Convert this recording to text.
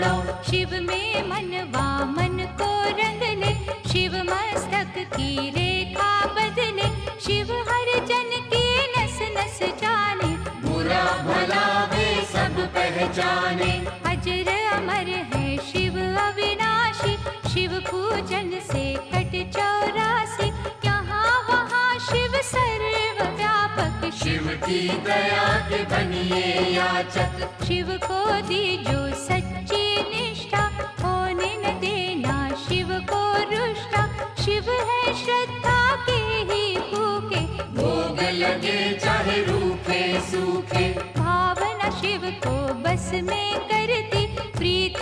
बनाओ। शिव में मनवा मन को रंग ले, शिव मस्तक की रेखा बदले, शिव हर जन की नस नस जाने, बुरा भला वे सब पहचाने। अजर अमर है शिव अविनाशी, शिव पूजन से कट 84। यहाँ वहाँ शिव सर्वव्यापक, शिव की दया के बनिए याचक। शिव को दीजो सच्ची निष्ठा, होने न देना शिव को रुष्टा। शिव है श्रद्धा के ही भूखे, भोग लगे चाहे रूखे सूखे। भावना शिव को बस में करती, प्रीत